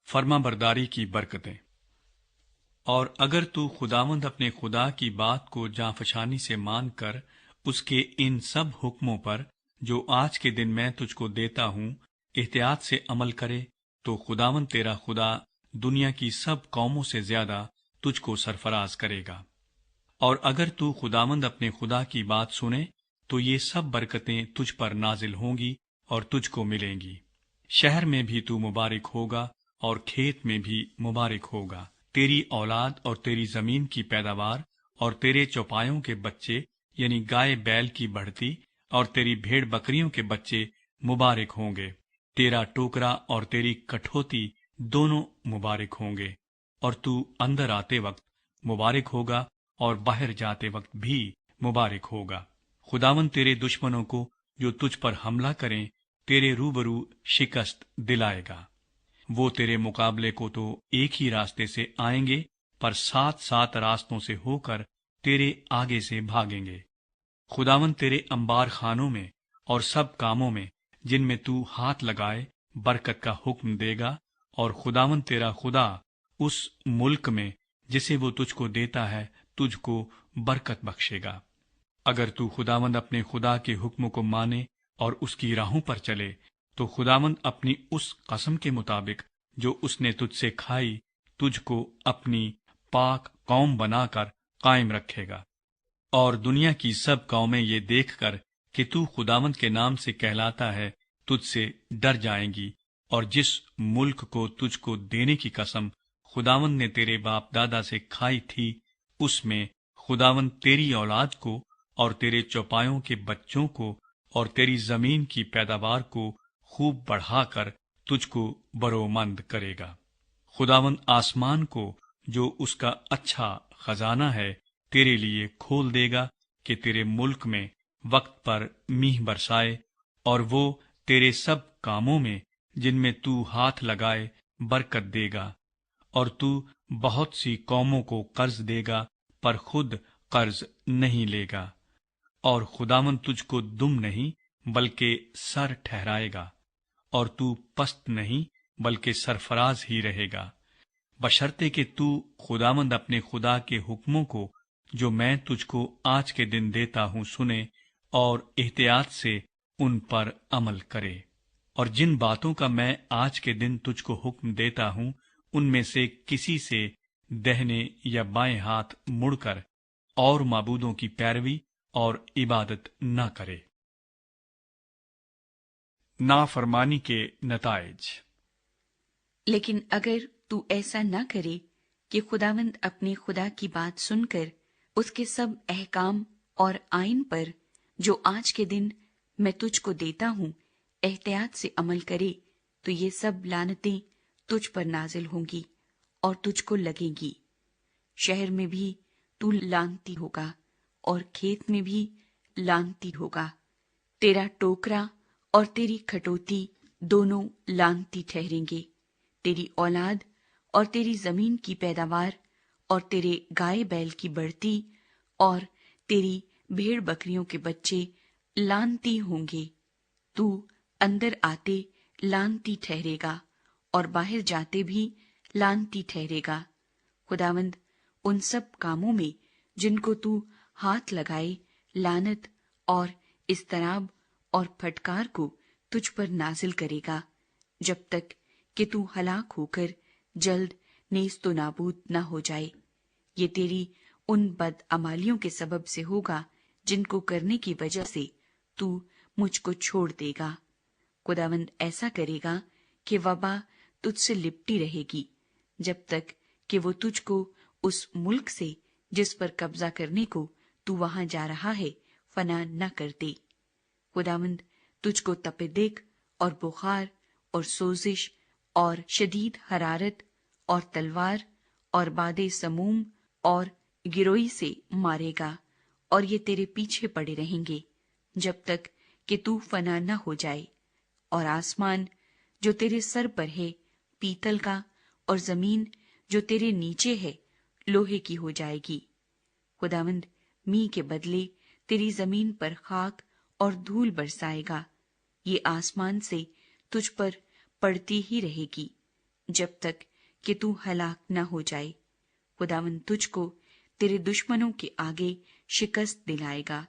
فرما برداری کی برکتیں۔ اور اگر تو خداوند اپنے خدا کی بات کو جانفشانی سے مان کر اس کے ان سب حکموں پر جو آج کے دن میں تجھ کو دیتا ہوں احتیاط سے عمل کرے، تو خداوند تیرا خدا دنیا کی سب قوموں سے زیادہ تجھ کو سرفراز کرے گا۔ اور اگر تو خداوند اپنے خدا کی بات سنے تو یہ سب برکتیں تجھ پر نازل ہوں گی اور تجھ کو ملیں گی۔ شہر میں بھی تو مبارک ہوگا اور کھیت میں بھی مبارک ہوگا۔ تیری اولاد اور تیری زمین کی پیداوار اور تیرے چوپایوں کے بچے یعنی گائے بیل کی بڑھتی اور تیری بھیڑ بکریوں کے بچے مبارک ہوں گے۔ تیرا ٹوکرا اور تیری کٹھوتی دونوں مبارک ہوں گے، اور تو اندر آتے وقت مبارک ہوگا اور باہر جاتے وقت بھی مبارک ہوگا۔ خداوند تیرے دشمنوں کو جو تجھ پر حملہ کریں تیرے روبرو شکست دلائے گا۔ وہ تیرے مقابلے کو تو ایک ہی راستے سے آئیں گے، پر 7 راستوں سے ہو کر تیرے آگے سے بھاگیں گے۔ خداوند تیرے انبار خانوں میں اور سب کاموں میں جن میں تو ہاتھ لگائے برکت کا حکم دے گا، اور خداوند تیرا خدا اس ملک میں جسے وہ تجھ کو دیتا ہے تجھ کو برکت بخشے گا۔ اگر تو خداوند اپنے خدا کے حکموں کو مانے اور اس کی راہوں پر چلے تو خداوند اپنی اس قسم کے مطابق جو اس نے تجھ سے کھائی تجھ کو اپنی پاک قوم بنا کر قائم رکھے گا۔ اور دنیا کی سب قومیں یہ دیکھ کر کہ تو خداوند کے نام سے کہلاتا ہے تجھ سے ڈر جائیں گی، اور جس ملک کو تجھ کو دینے کی قسم خداوند نے تیرے باپ دادا سے کھائی تھی اس میں خداوند تیری اولاد کو اور تیرے چوپایوں کے بچوں کو اور تیری زمین کی پیداوار کو خوب بڑھا کر تجھ کو برومند کرے گا۔ خداوند آسمان کو جو اس کا اچھا خزانہ ہے تیرے لیے کھول دے گا کہ تیرے ملک میں وقت پر میہ برسائے، اور وہ تیرے سب کاموں میں جن میں تو ہاتھ لگائے برکت دے گا۔ اور تو بہت سی قوموں کو قرض دے گا پر خود قرض نہیں لے گا، اور خداوند تجھ کو دم نہیں بلکہ سر ٹھہرائے گا، اور تو پست نہیں بلکہ سرفراز ہی رہے گا، بشرطے کہ تو خداوند اپنے خدا کے حکموں کو جو میں تجھ کو آج کے دن دیتا ہوں سنے اور احتیاط سے ان پر عمل کرے۔ اور جن باتوں کا میں آج کے دن تجھ کو حکم دیتا ہوں ان میں سے کسی سے دہنے یا بائیں ہاتھ مڑ کر اور معبودوں کی پیروی اور عبادت نہ کرے۔ نافرمانی کے نتائج۔ لیکن اگر تو ایسا نہ کرے کہ خداوند اپنے خدا کی بات سن کر اس کے سب احکام اور آئین پر جو آج کے دن میں تجھ کو دیتا ہوں احتیاط سے عمل کرے، تو یہ سب لعنتیں تجھ پر نازل ہوں گی اور تجھ کو لگیں گی۔ شہر میں بھی تو لعنتی ہوگا اور کھیت میں بھی لعنتی ہوگا۔ تیرا ٹوکرا اور تیری کھٹوتی دونوں لعنتی ٹھہریں گے۔ تیری اولاد اور تیری زمین کی پیداوار اور تیرے گائے بیل کی بڑھتی اور تیری بھیڑ بکریوں کے بچے لعنتی ہوں گے۔ تو اندر آتے لعنتی ٹھہرے گا اور باہر جاتے بھی لعنتی ٹھہرے گا۔ خداوند ان سب کاموں میں جن کو تو ہاتھ لگائے لعنت اور اضطراب اور پھٹکار کو تجھ پر نازل کرے گا، جب تک کہ تو ہلاک ہو کر جلد نیست و نابود نہ ہو جائے۔ یہ تیری ان بدعمالیوں کے سبب سے ہوگا جن کو کرنے کی وجہ سے تو مجھ کو چھوڑ دے گا۔ خداوند ایسا کرے گا کہ وبا تجھ سے لپٹی رہے گی جب تک کہ وہ تجھ کو اس ملک سے جس پر قبضہ کرنے کو تو وہاں جا رہا ہے فنا نہ کر دے۔ خداوند تجھ کو تپے دیگ اور بخار اور سوزش اور شدید حرارت اور تلوار اور باد سموم اور گروئی سے مارے گا، اور یہ تیرے پیچھے پڑے رہیں گے جب تک کہ تو فنا نہ ہو جائے۔ اور آسمان جو تیرے سر پر ہے پیتل کا، اور زمین جو تیرے نیچے ہے لوہے کی ہو جائے گی۔ خداوند میہ کے بدلے تیری زمین پر خاک اور دھول برسائے گا، یہ آسمان سے تجھ پر پڑتی ہی رہے گی۔ جب تک کہ تو ہلاک نہ ہو جائے۔ خداوند تجھ کو تیرے دشمنوں کے آگے شکست دلائے گا۔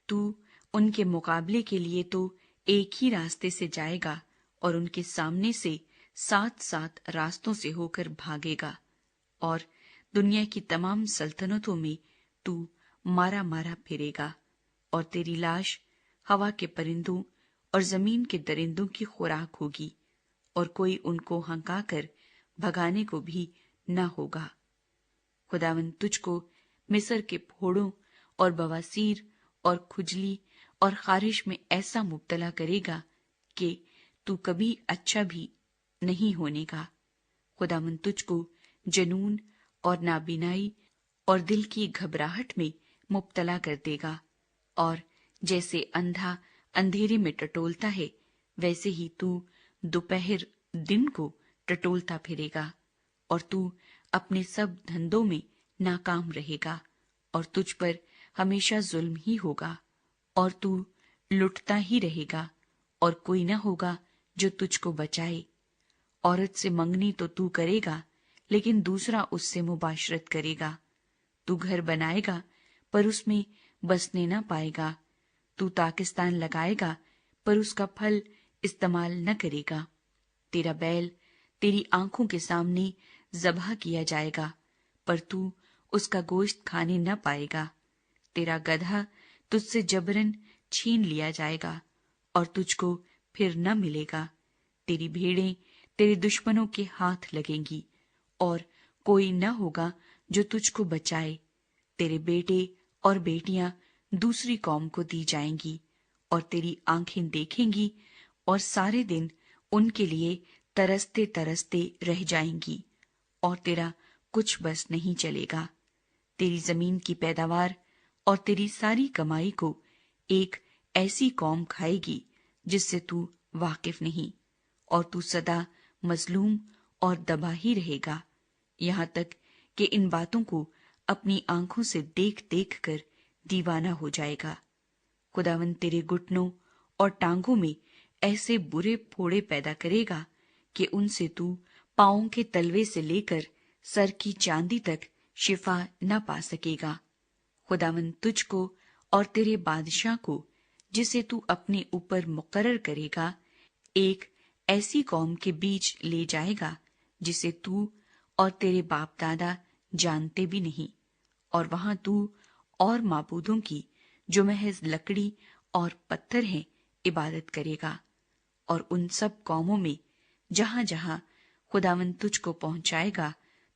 تو ان کے مقابلے کے لیے تو ایک ہی راستے سے جائے گا اور ان کے سامنے سے 7 راستوں سے ہو کر بھاگے گا، اور دنیا کی تمام سلطنتوں میں تو مارا مارا پھرے گا، اور تیری لاش ہوا کے پرندوں اور زمین کے درندوں کی خوراک ہوگی، اور کوئی ان کو ہنکا کر بھگانے کو بھی نہ ہوگا۔ خداوند تجھ کو مصر کے پھوڑوں اور بواسیر اور کھجلی اور خارش میں ایسا مبتلا کرے گا کہ تو کبھی اچھا بھی نہیں ہونے گا۔ خداوند تجھ کو جنون اور نابینائی اور دل کی گھبراہٹ میں مبتلا کر دے گا، اور جیسے اندھا اندھیرے میں ٹٹولتا ہے ویسے ہی تو دوپہر دن کو ٹٹولتا پھرے گا، اور تو اپنے سب دھندوں میں ناکام رہے گا، اور تجھ پر ہمیشہ ظلم ہی ہوگا، اور تو لٹتا ہی رہے گا، اور کوئی نہ ہوگا جو تجھ کو بچائے۔ عورت سے منگنی تو کرے گا، لیکن دوسرا اس سے مباشرت کرے گا۔ تو گھر بنائے گا پر اس میں بسنے نہ پائے گا، تو تاکستان لگائے گا پر اس کا پھل استعمال نہ کرے گا۔ تیرا بیل تیری آنکھوں کے سامنے ذبح کیا جائے گا، پر تو اس کا گوشت کھانے نہ پائے گا۔ تیرا گدھا تجھ سے جبرن چھین لیا جائے گا، اور تجھ کو پھر نہ ملے گا۔ تیری بھیڑیں تیرے دشمنوں کے ہاتھ لگیں گی، اور کوئی نہ ہوگا جو تجھ کو بچائے۔ تیرے بیٹے اور بیٹیاں دوسری قوم کو دی جائیں گی، اور تیری آنکھیں دیکھیں گی، اور سارے دن ان کے لیے ترستے ترستے رہ جائیں گی، اور تیرا کچھ بس نہیں چلے گا۔ تیری زمین کی پیداوار اور تیری ساری کمائی کو ایک ایسی قوم کھائے گی جس سے تو واقف نہیں، اور تو سدا مظلوم اور دبا ہی رہے گا، یہاں تک کہ ان باتوں کو اپنی آنکھوں سے دیکھ دیکھ کر دیوانہ ہو جائے گا۔ خداوند تیرے گھٹنوں اور ٹانگوں میں ایسے برے پھوڑے پیدا کرے گا کہ ان سے تو پاؤں کے تلوے سے لے کر سر کی چاندی تک شفا نہ پا سکے گا۔ خداوند تجھ کو اور تیرے بادشاہ کو، جسے تو اپنے اوپر مقرر کرے گا، ایک ایسی قوم کے بیچ لے جائے گا جسے تو اور تیرے باپ دادا جانتے بھی نہیں، اور وہاں تو اور معبودوں کی جو محض لکڑی اور پتھر ہیں عبادت کرے گا۔ اور ان سب قوموں میں جہاں جہاں خداوند تجھ کو پہنچائے گا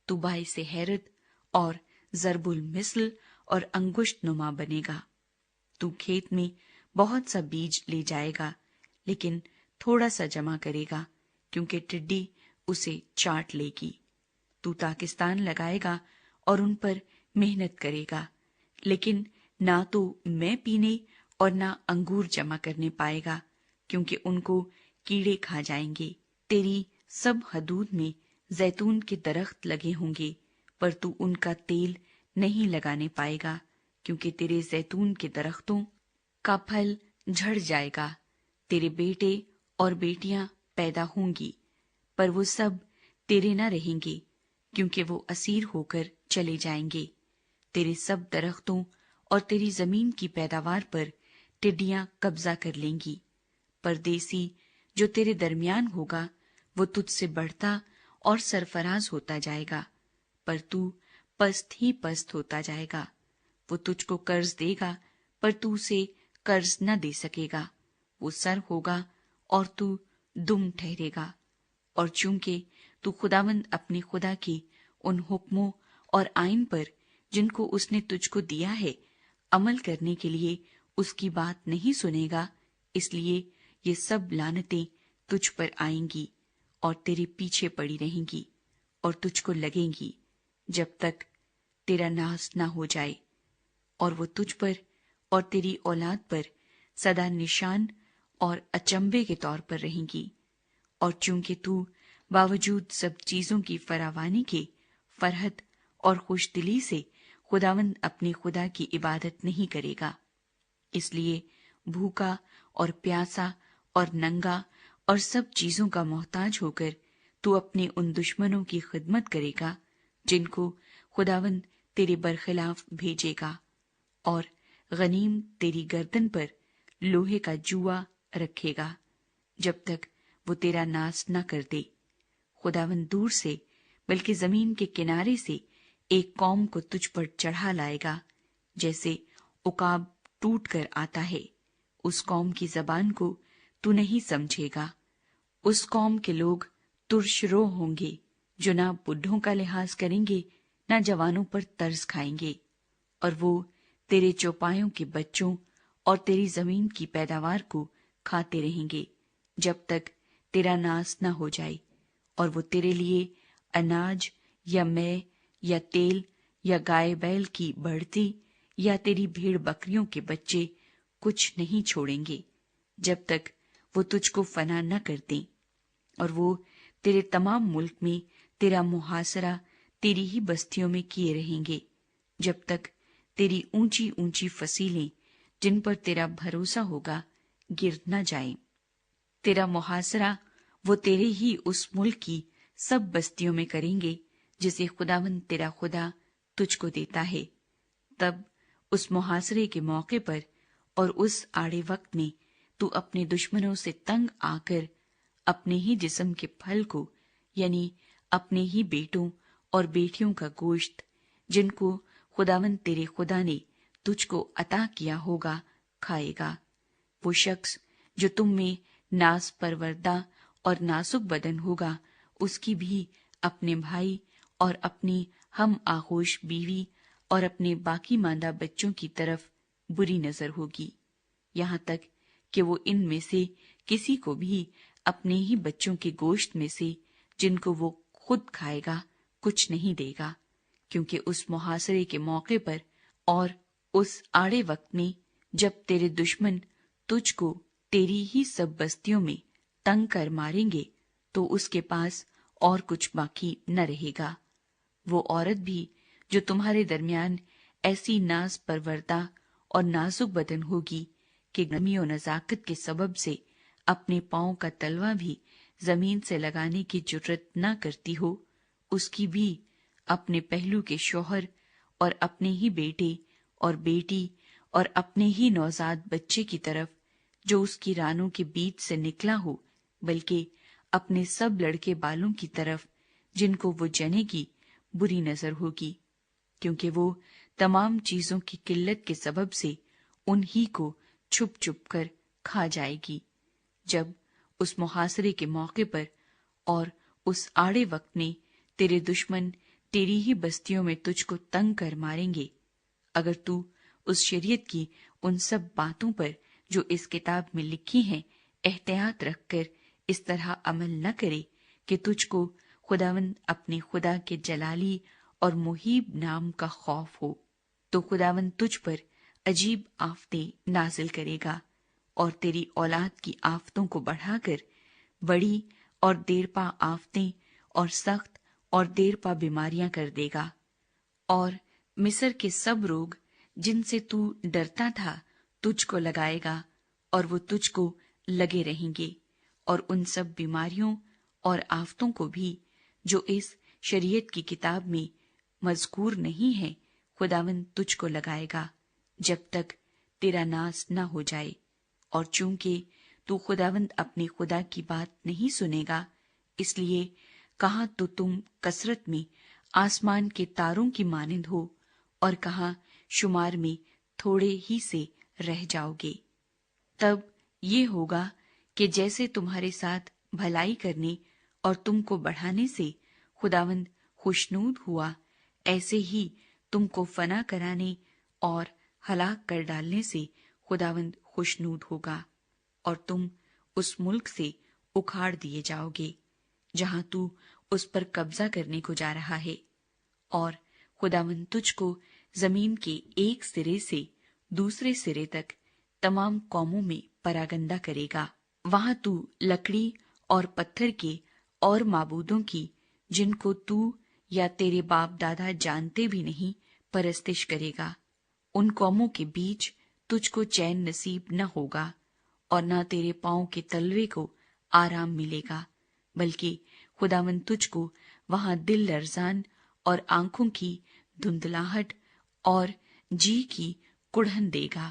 تو باعث حیرت اور ضرب المثل اور انگشت نما بنے گا۔ تو کھیت میں بہت سا بیج لے جائے گا، لیکن تھوڑا سا جمع کرے گا، کیونکہ ٹڈی اسے چاٹ لے گی۔ تو تاکستان لگائے گا اور ان پر محنت کرے گا، لیکن نہ تو میں پینے اور نہ انگور جمع کرنے پائے گا، کیونکہ ان کو کیڑے کھا جائیں گے۔ تیری سب حدود میں زیتون کے درخت لگے ہوں گے، پر تو ان کا تیل نہیں لگانے پائے گا، کیونکہ تیرے زیتون کے درختوں کا پھل جھڑ جائے گا۔ تیرے بیٹے اور بیٹیاں پیدا ہوں گی، پر وہ سب تیرے نہ رہیں گے، کیونکہ وہ اسیر ہو کر چلے جائیں گے۔ تیرے سب درختوں اور تیری زمین کی پیداوار پر ٹڈیاں قبضہ کر لیں گی۔ پردیسی جو تیرے درمیان ہوگا وہ تجھ سے بڑھتا اور سرفراز ہوتا جائے گا، پر تو پست ہی پست ہوتا جائے گا۔ وہ تجھ کو قرض دے گا، پر تو اسے قرض نہ دے سکے گا۔ وہ سر ہوگا اور تو دم ٹھہرے گا۔ اور چونکہ تو خداوند اپنے خدا کے ان حکموں اور آئین پر جن کو اس نے تجھ کو دیا ہے عمل کرنے کے لیے اس کی بات نہیں سنے گا، اس لیے یہ سب لعنتیں تجھ پر آئیں گی اور تیرے پیچھے پڑی رہیں گی اور تجھ کو لگیں گی جب تک تیرا ناس نہ ہو جائے، اور وہ تجھ پر اور تیری اولاد پر سدا نشان اور اچنبے کے طور پر رہیں گی۔ اور چونکہ تو باوجود سب چیزوں کی فراوانی کے فرحت اور خوش دلی سے خداوند اپنے خدا کی عبادت نہیں کرے گا، اس لیے بھوکا اور پیاسا اور ننگا اور سب چیزوں کا محتاج ہو کر تو اپنے ان دشمنوں کی خدمت کرے گا جن کو خداوند تیرے برخلاف بھیجے گا، اور غنیم تیری گردن پر لوہے کا جوا رکھے گا جب تک وہ تیرا ناس نہ کر دے۔ خداوند دور سے بلکہ زمین کے کنارے سے ایک قوم کو تجھ پر چڑھا لائے گا، جیسے عقاب ٹوٹ کر آتا ہے۔ اس قوم کی زبان کو تو نہیں سمجھے گا۔ اس قوم کے لوگ ترش رو ہوں گے، جو نہ بڈھوں کا لحاظ کریں گے نہ جوانوں پر ترس کھائیں گے، اور وہ تیرے چوپایوں کے بچوں اور تیری زمین کی پیداوار کو کھاتے رہیں گے جب تک تیرا ناس نہ ہو جائے، اور وہ تیرے لیے اناج یا مے یا تیل یا گائے بیل کی بڑھتی یا تیری بھیڑ بکریوں کے بچے کچھ نہیں چھوڑیں گے جب تک وہ تجھ کو فنا نہ کر دیں۔ اور وہ تیرے تمام ملک میں تیرا محاصرہ تیری ہی بستیوں میں کیے رہیں گے جب تک تیری اونچی اونچی فصیلیں جن پر تیرا بھروسہ ہوگا گر نہ جائیں۔ تیرا محاصرہ وہ تیرے ہی اس ملک کی سب بستیوں میں کریں گے جسے خداوند تیرا خدا تجھ کو دیتا ہے۔ تب اس محاصرے کے موقع پر اور اس آڑے وقت میں تو اپنے دشمنوں سے تنگ آ کر اپنے ہی جسم کے پھل کو، یعنی اپنے ہی بیٹوں اور بیٹیوں کا گوشت جن کو خداوند تیرے خدا نے تجھ کو عطا کیا ہوگا کھائے گا۔ وہ شخص جو تم میں ناز پروردہ اور نازک بدن ہوگا، اس کی بھی اپنے بھائی اور اپنی ہم آغوش بیوی اور اپنے باقی ماندہ بچوں کی طرف بری نظر ہوگی، یہاں تک کہ وہ ان میں سے کسی کو بھی اپنے ہی بچوں کے گوشت میں سے جن کو وہ خود کھائے گا کچھ نہیں دے گا، کیونکہ اس محاصرے کے موقع پر اور اس آڑے وقت میں جب تیرے دشمن تجھ کو تیری ہی سب بستیوں میں تنگ کر ماریں گے تو اس کے پاس اور کچھ باقی نہ رہے گا۔ وہ عورت بھی جو تمہارے درمیان ایسی ناز پروردہ اور نازک بدن ہوگی کہ نرمی و نزاکت کے سبب سے اپنے پاؤں کا تلوا بھی زمین سے لگانے کی جرت نہ کرتی ہو، اس کی بھی اپنے پہلو کے شوہر اور اپنے ہی بیٹے اور بیٹی اور اپنے ہی نوزاد بچے کی طرف جو اس کی رانوں کے بیچ سے نکلا ہو، بلکہ اپنے سب لڑکے بالوں کی طرف جن کو وہ جنے گی بری نظر ہوگی، کیونکہ وہ تمام چیزوں کی قلت کے سبب سے انہی کو چھپ چھپ کر کھا جائے گی۔ جب اس محاصرے کے موقع پر اور اس آڑے وقت میں تیرے دشمن تیری ہی بستیوں میں تجھ کو تنگ کر ماریں گے، اگر تو اس شریعت کی ان سب باتوں پر جو اس کتاب میں لکھی ہیں احتیاط رکھ کر اس طرح عمل نہ کرے کہ تجھ کو خداوند اپنے خدا کے جلالی اور محیب نام کا خوف ہو، تو خداوند تجھ پر عجیب آفتیں نازل کرے گا اور تیری اولاد کی آفتوں کو بڑھا کر بڑی اور دیر پا آفتیں اور سخت اور دیر پا بیماریاں کر دے گا۔ اور مصر کے سب روگ جن سے تو ڈرتا تھا تجھ کو لگائے گا، اور وہ تجھ کو لگے رہیں گے، اور ان سب بیماریوں اور آفتوں کو بھی جو اس شریعت کی کتاب میں مذکور نہیں ہے خداوند تجھ کو لگائے گا جب تک تیرا ناس نہ ہو جائے۔ اور چونکہ تو خداوند اپنے خدا کی بات نہیں سنے گا، اس لیے کہاں تو تم کثرت میں آسمان کے تاروں کی مانند ہو، اور کہاں شمار میں تھوڑے ہی سے رہ جاؤ گے۔ تب یہ ہوگا کہ جیسے تمہارے ساتھ بھلائی کرنے اور تم کو بڑھانے سے خداوند خوشنود ہوا، ایسے ہی تم کو فنا کرانے اور ہلاک کر ڈالنے سے خداوند خوشنود ہوگا، اور تم اس ملک سے اکھاڑ دیے جاؤ گے جہاں تو اس پر قبضہ کرنے کو جا رہا ہے، اور خداوند تجھ کو زمین کے ایک سرے سے دوسرے سرے تک تمام قوموں میں پراگندہ کرے گا۔ وہاں تو لکڑی اور پتھر کے اور معبودوں کی جن کو تو یا تیرے باپ دادا جانتے بھی نہیں پرستش کرے گا۔ ان قوموں کے بیچ تجھ کو چین نصیب نہ ہوگا، اور نہ تیرے پاؤں کے تلوے کو آرام ملے گا، بلکہ خداوند تجھ کو وہاں دل لرزان اور آنکھوں کی دھندلاہٹ اور جی کی کڑھن دے گا،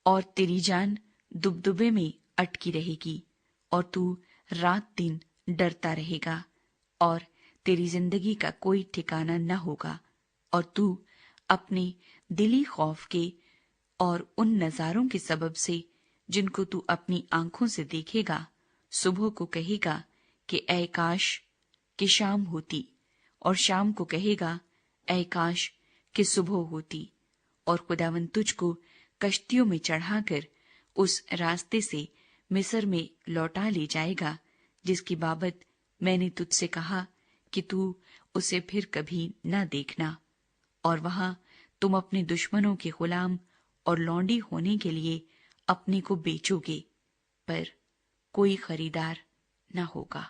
اور تیری جان دبدبے میں اٹکی رہے گی، اور تو رات دن ڈرتا رہے گا، اور تیری زندگی کا کوئی ٹھکانہ نہ ہوگا، اور تو اپنے دلی خوف کے اور ان نظاروں کے سبب سے جن کو تو اپنی آنکھوں سے دیکھے گا، صبح کو کہے گا کہ اے کاش کہ شام ہوتی، اور شام کو کہے گا اے کاش کہ صبح ہوتی، اور خداوند تجھ کو کشتیوں میں چڑھا کر اس راستے سے مصر میں لوٹا لے جائے گا جس کی بابت میں نے تجھ سے کہا کہ تو اسے پھر کبھی نہ دیکھنا، اور وہاں تم اپنے دشمنوں کے غلام اور لونڈی ہونے کے لیے اپنے کو بیچو گے، پر کوئی خریدار نہ ہوگا۔